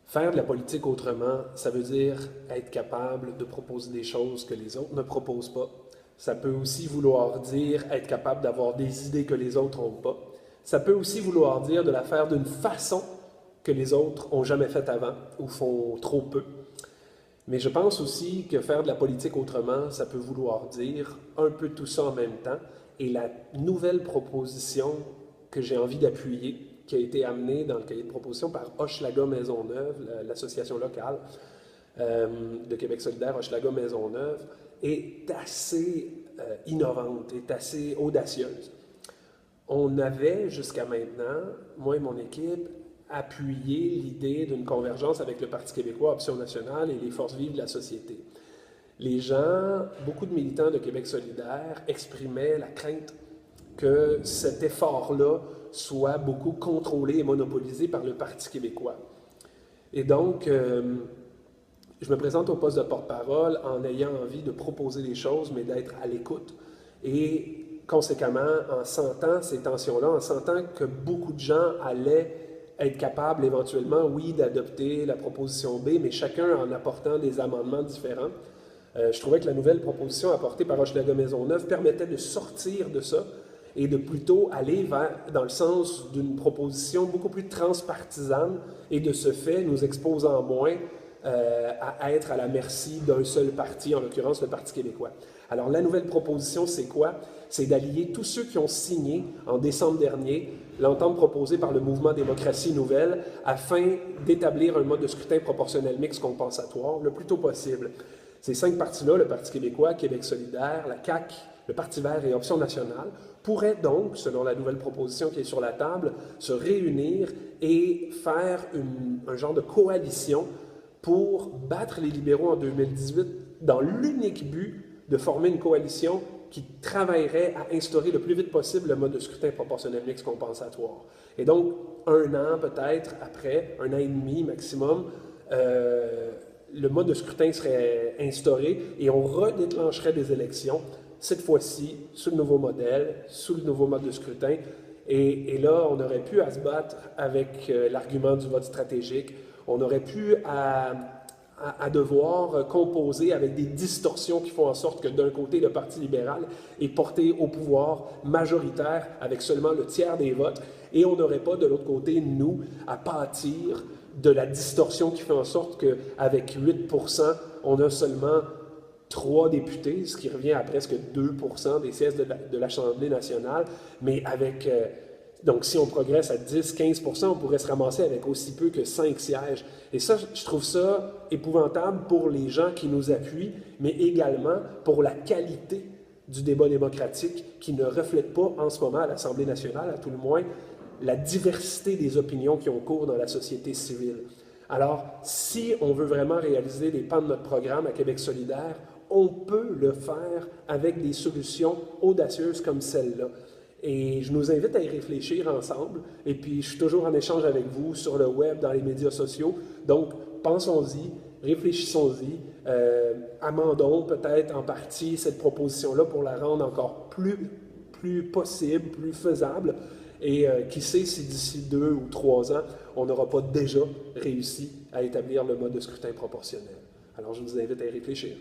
Faire de la politique autrement, ça veut dire être capable de proposer des choses que les autres ne proposent pas. Ça peut aussi vouloir dire être capable d'avoir des idées que les autres n'ont pas. Ça peut aussi vouloir dire de la faire d'une façon que les autres n'ont jamais faite avant ou font trop peu. Mais je pense aussi que faire de la politique autrement, ça peut vouloir dire un peu tout ça en même temps. Et la nouvelle proposition que j'ai envie d'appuyer, qui a été amenée dans le cahier de proposition par Hochelaga Maisonneuve, l'association locale de Québec solidaire, Hochelaga Maisonneuve, est assez innovante, est assez audacieuse. On avait jusqu'à maintenant, moi et mon équipe, appuyé l'idée d'une convergence avec le Parti québécois, Option nationale et les forces vives de la société. Les gens, beaucoup de militants de Québec solidaire exprimaient la crainte que cet effort-là soit beaucoup contrôlé et monopolisé par le Parti québécois. Et donc, je me présente au poste de porte-parole en ayant envie de proposer des choses, mais d'être à l'écoute. Et conséquemment, en sentant ces tensions-là, en sentant que beaucoup de gens allaient être capables éventuellement, oui, d'adopter la proposition B, mais chacun en apportant des amendements différents, je trouvais que la nouvelle proposition apportée par Hochelaga Maisonneuve permettait de sortir de ça et de plutôt aller dans le sens d'une proposition beaucoup plus transpartisane et de ce fait nous exposant moins à être à la merci d'un seul parti, en l'occurrence le Parti québécois. Alors la nouvelle proposition, c'est quoi? C'est d'allier tous ceux qui ont signé en décembre dernier l'entente proposée par le mouvement Démocratie Nouvelle afin d'établir un mode de scrutin proportionnel mixte compensatoire le plus tôt possible. Ces 5 partis-là, le Parti québécois, Québec solidaire, la CAQ, le Parti vert et Option nationale, pourraient donc, selon la nouvelle proposition qui est sur la table, se réunir et faire un genre de coalition pour battre les libéraux en 2018 dans l'unique but de former une coalition qui travaillerait à instaurer le plus vite possible le mode de scrutin proportionnel mixte compensatoire. Et donc, 1 an peut-être après, 1 an et demi maximum, le mode de scrutin serait instauré et on redéclencherait des élections, cette fois-ci sous le nouveau modèle, sous le nouveau mode de scrutin. Et là, on aurait pu à se battre avec l'argument du vote stratégique, on aurait pu à devoir composer avec des distorsions qui font en sorte que d'un côté, le Parti libéral est porté au pouvoir majoritaire avec seulement le tiers des votes, et on n'aurait pas de l'autre côté, nous, à pâtir de la distorsion qui fait en sorte qu'avec 8%, on a seulement 3 députés, ce qui revient à presque 2% des sièges de l'Assemblée nationale, mais avec... donc, si on progresse à 10-15%, on pourrait se ramasser avec aussi peu que 5 sièges. Et ça, je trouve ça épouvantable pour les gens qui nous appuient, mais également pour la qualité du débat démocratique qui ne reflète pas en ce moment à l'Assemblée nationale, à tout le moins, la diversité des opinions qui ont cours dans la société civile. Alors, si on veut vraiment réaliser les pans de notre programme à Québec solidaire, on peut le faire avec des solutions audacieuses comme celle-là. Et je nous invite à y réfléchir ensemble. Et puis, je suis toujours en échange avec vous sur le web, dans les médias sociaux. Donc, pensons-y, réfléchissons-y, amendons peut-être en partie cette proposition-là pour la rendre encore plus possible, plus faisable. Et qui sait si d'ici 2 ou 3 ans, on n'aura pas déjà réussi à établir le mode de scrutin proportionnel. Alors, je vous invite à y réfléchir.